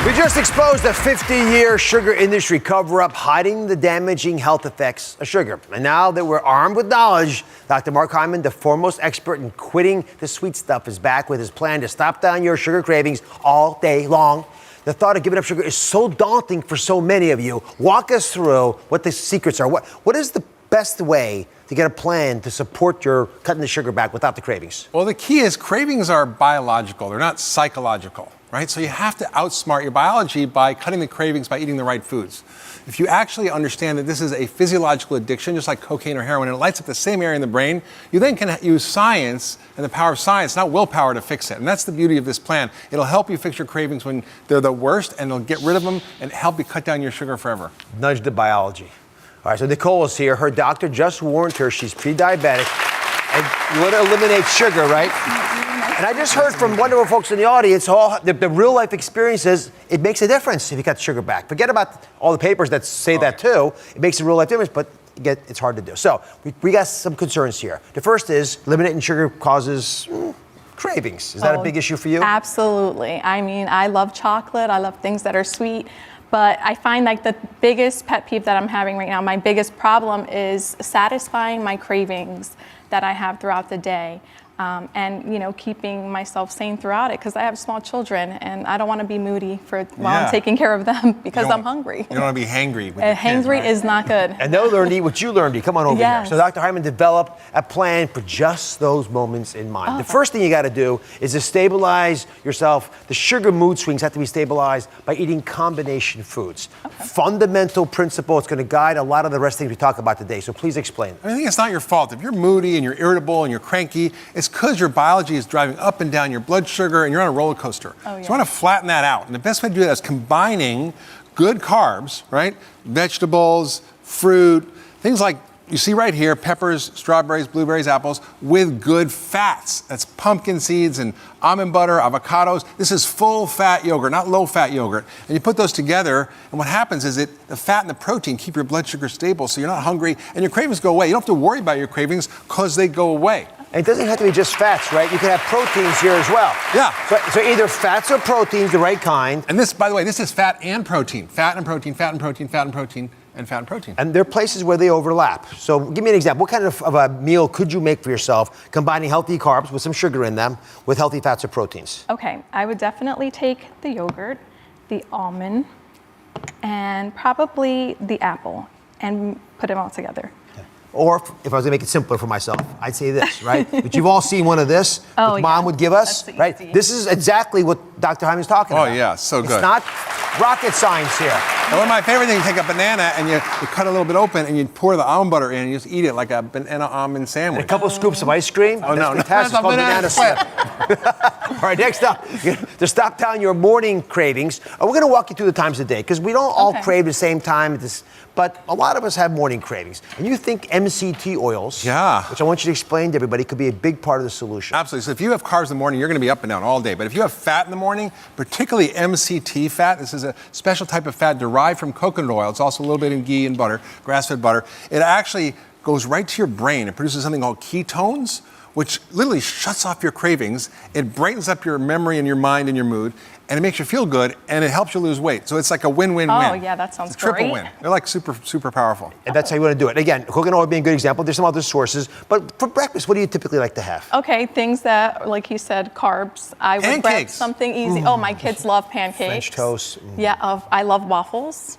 We just exposed a 50-year sugar industry cover-up hiding the damaging health effects of sugar. And now that we're armed with knowledge, Dr. Mark Hyman, the foremost expert in quitting the sweet stuff, is back with his plan to stop down your sugar cravings all day long. The thought of giving up sugar is so daunting for so many of you. Walk us through what the secrets are. What is the best way to get a plan to support your cutting the sugar back without the cravings? Well, the key is cravings are biological. They're not psychological, right? So you have to outsmart your biology by cutting the cravings by eating the right foods. If you actually understand that this is a physiological addiction, just like cocaine or heroin, and it lights up the same area in the brain, you then can use science and the power of science, not willpower, to fix it. And that's the beauty of this plan. It'll help you fix your cravings when they're the worst, and it'll get rid of them and help you cut down your sugar forever. Nudge the biology. All right, so Nicole is here. Her doctor just warned her she's pre-diabetic and you want to eliminate sugar, right? And I just heard from wonderful folks in the audience, the real-life experiences, it makes a difference if you cut sugar back. Forget about all the papers that say that too. It makes a real-life difference, but it's hard to do. So we got some concerns here. The first is eliminating sugar causes cravings. Is that a big issue for you? Absolutely. I mean, I love chocolate. I love things that are sweet. But I find like the biggest pet peeve that I'm having right now, my biggest problem is satisfying my cravings that I have throughout the day. And, you know, keeping myself sane throughout it, because I have small children and I don't want to be moody while I'm taking care of them because I'm hungry. You don't want to be hangry. Hangry right? is not good. And they'll learn to eat what you learned to eat. Come on over here. So Dr. Hyman developed a plan for just those moments in mind. The first thing you got to do is to stabilize yourself. The sugar mood swings have to be stabilized by eating combination foods. Fundamental principle. It's going to guide a lot of the rest of things we talk about today. So please explain. I think it's not your fault. If you're moody and you're irritable and you're cranky, it's because your biology is driving up and down your blood sugar and you're on a roller coaster. So you want to flatten that out. And the best way to do that is combining good carbs, right? Vegetables, fruit, things like you see right here, peppers, strawberries, blueberries, apples, with good fats. That's pumpkin seeds and almond butter, avocados. This is full fat yogurt, not low fat yogurt. And you put those together, and what happens is the fat and the protein keep your blood sugar stable so you're not hungry and your cravings go away. You don't have to worry about your cravings because they go away. And it doesn't have to be just fats, right? You can have proteins here as well. Yeah. So either fats or proteins, the right kind. And this, by the way, this is fat and protein. Fat and protein, fat and protein, fat and protein, and fat and protein. And there are places where they overlap. So give me an example. What kind of a meal could you make for yourself, combining healthy carbs with some sugar in them with healthy fats or proteins? Okay, I would definitely take the yogurt, the almond, and probably the apple, and put them all together. Or if I was to make it simpler for myself, I'd say this, right? But you've all seen one of this that Mom would give us, right? This is exactly what Dr. Hyman's talking about. Oh yeah, so good. It's not rocket science here. And one of my favorite things, you take a banana and you cut a little bit open and you pour the almond butter in and you just eat it like a banana almond sandwich. And a couple scoops of ice cream. Oh no, that's called banana slip. All right, next up, to stop down your morning cravings, we're going to walk you through the times of the day because we don't all crave the same time. But a lot of us have morning cravings. And you think MCT oils, which I want you to explain to everybody, could be a big part of the solution. Absolutely. So if you have carbs in the morning, you're going to be up and down all day. But if you have fat in the morning, particularly MCT fat, this is a special type of fat derived from coconut oil. It's also a little bit in ghee and butter, grass-fed butter. It actually goes right to your brain. It produces something called ketones, which literally shuts off your cravings. It brightens up your memory and your mind and your mood, and it makes you feel good, and it helps you lose weight. So it's like a win-win-win. Oh, yeah, that sounds great. Triple win. They're like super, super powerful. And that's how you want to do it. Again, coconut oil being a good example. There's some other sources. But for breakfast, what do you typically like to have? Okay, things that, like you said, carbs. I would grab something easy. Oh, my kids love pancakes. French toast. Yeah, I love waffles.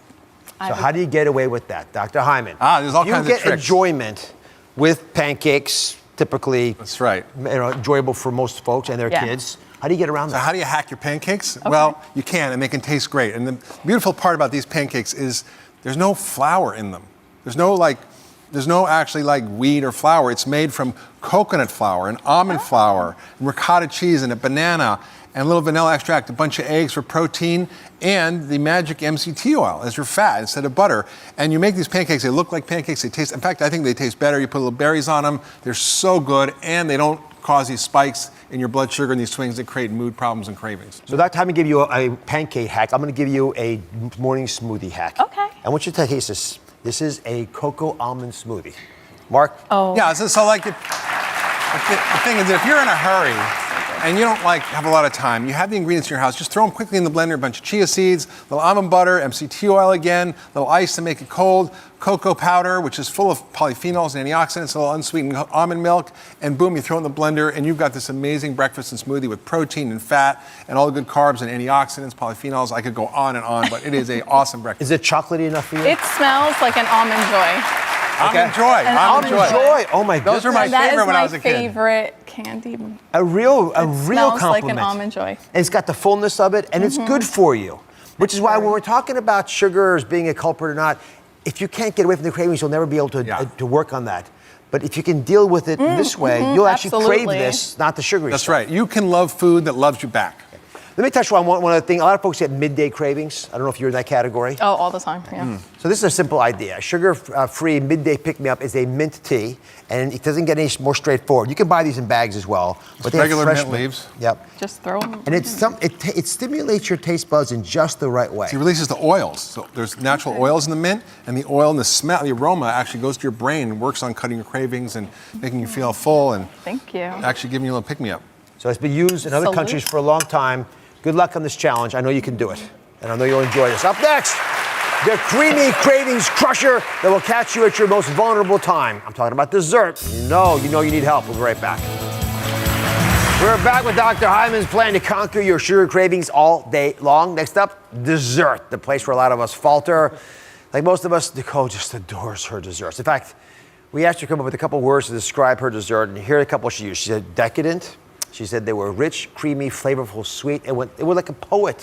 So how do you get away with that? Dr. Hyman. There's all kinds of tricks. You get enjoyment with pancakes, typically. That's right. Enjoyable for most folks and their kids. How do you get around that? So how do you hack your pancakes? Well, you can, and they can taste great. And the beautiful part about these pancakes is there's no flour in them. There's no actually like wheat or flour. It's made from coconut flour and almond flour and ricotta cheese and a banana and a little vanilla extract, a bunch of eggs for protein, and the magic MCT oil as your fat instead of butter. And you make these pancakes, they look like pancakes, they taste, in fact, I think they taste better. You put little berries on them, they're so good, and they don't cause these spikes in your blood sugar and these swings that create mood problems and cravings. So Dr. Hyman gave you a pancake hack. I'm gonna give you a morning smoothie hack. Okay. I want you to taste this. This is a cocoa almond smoothie. Mark? Oh. Yeah, so like the thing is that if you're in a hurry and you don't have a lot of time, you have the ingredients in your house, just throw them quickly in the blender, a bunch of chia seeds, a little almond butter, MCT oil again, a little ice to make it cold, cocoa powder, which is full of polyphenols and antioxidants, a little unsweetened almond milk, and boom, you throw it in the blender, and you've got this amazing breakfast and smoothie with protein and fat and all the good carbs and antioxidants, polyphenols. I could go on and on, but it is an awesome breakfast. Is it chocolatey enough for you? It smells like an almond joy. Almond Joy. Almond Joy. Oh my goodness. Those were my favorite when I was a kid. That is my favorite candy. A real Smells compliment. like an almond joy. And it's got the fullness of it, and it's good for you. Which is why when we're talking about sugars being a culprit or not, if you can't get away from the cravings, you'll never be able to work on that. But if you can deal with it this way, you'll actually crave this, not the sugary stuff. That's right. You can love food that loves you back. Let me touch on one other thing. A lot of folks get midday cravings. I don't know if you're in that category. Oh, all the time, yeah. So this is a simple idea. Sugar-free midday pick-me-up is a mint tea, and it doesn't get any more straightforward. You can buy these in bags as well. But they regular have fresh mint leaves. Yep. Just throw them. And it stimulates your taste buds in just the right way. It releases the oils. So there's natural oils in the mint, and the oil and the smell, the aroma actually goes to your brain and works on cutting your cravings and making you feel full and Thank you. actually giving you a little pick-me-up. So it's been used in other countries for a long time. Good luck on this challenge. I know you can do it. And I know you'll enjoy this. Up next, the creamy cravings crusher that will catch you at your most vulnerable time. I'm talking about dessert. You know you need help. We'll be right back. We're back with Dr. Hyman's plan to conquer your sugar cravings all day long. Next up, dessert, the place where a lot of us falter. Like most of us, Nicole just adores her desserts. In fact, we asked her to come up with a couple words to describe her dessert, and here are a couple she used. She said decadent. She said they were rich, creamy, flavorful, sweet. It went like a poet.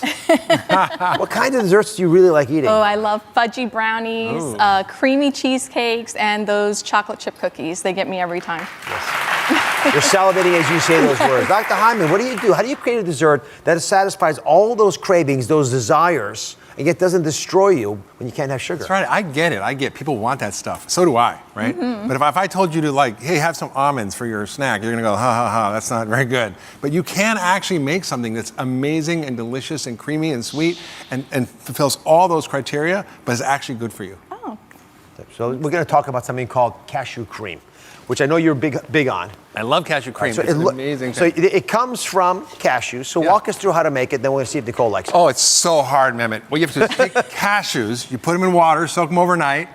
What kind of desserts do you really like eating? Oh, I love fudgy brownies, creamy cheesecakes, and those chocolate chip cookies. They get me every time. You're salivating as you say those words. Dr. Hyman, what do you do? How do you create a dessert that satisfies all those cravings, those desires, and yet doesn't destroy you when you can't have sugar? That's right. I get it. People want that stuff. So do I, right? But if I told you to hey, have some almonds for your snack, you're going to go, ha, that's not very good. But you can actually make something that's amazing and delicious and creamy and sweet and fulfills all those criteria, but is actually good for you. Oh. So we're going to talk about something called cashew cream, which I know you're big on. I love cashew cream. So it's an amazing So thing. it comes from cashews. So walk us through how to make it, then we're going to see if Nicole likes it. Oh, it's so hard, Mehmet. What you have to do is take cashews, you put them in water, soak them overnight,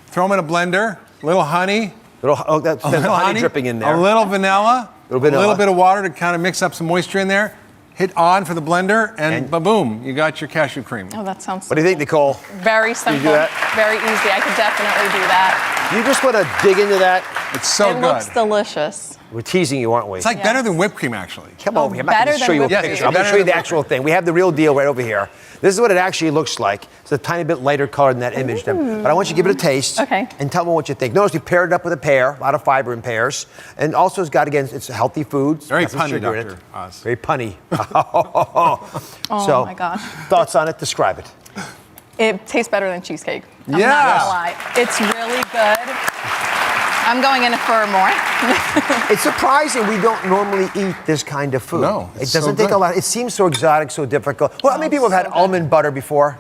throw them in a blender, a little honey, There's honey dripping in there. a little vanilla, a vanilla. little bit of water to kind of mix up some moisture in there. Hit on for the blender, and boom, you got your cashew cream. Oh, that sounds What do you think, Nicole? very simple, do that? very easy. I could definitely do that. You just want to dig into that? It's so It good. looks delicious. We're teasing you, aren't we? It's like better than whipped cream, actually. Come over here. I'm not better going to show than you a whipped picture. cream. I'm going to Better show you than the whipped actual thing. We have the real deal right over here. This is what it actually looks like. It's a tiny bit lighter color than that image. But I want you to give it a taste. Okay. And tell me what you think. Notice we paired it up with a pear, a lot of fiber in pears. And also it's got, again, it's a healthy food. Very Got some punny, sugar in Dr. it. Oz. Very punny. Oh So, my gosh. thoughts on it? Describe it. It tastes better than cheesecake. I'm Yeah. not gonna lie. It's really good. I'm going in for more. It's surprising we don't normally eat this kind of food. No, It it's doesn't so take a good. lot. It seems so exotic, so difficult. Well, how many people have had almond butter before?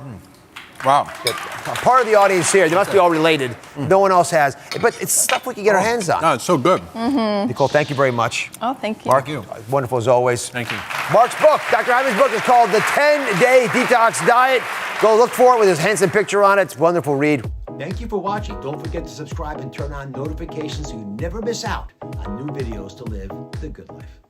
Wow. Part of the audience here, they must be all related. No one else has. But it's stuff we can get our hands on. No, it's so good. Nicole, thank you very much. Oh, thank you. Mark, you. wonderful as always. Thank you. Mark's book, Dr. Hyman's book, is called The 10-Day Detox Diet. Go look for it with his handsome picture on it. It's a wonderful read. Thank you for watching. Don't forget to subscribe and turn on notifications so you never miss out on new videos to live the good life.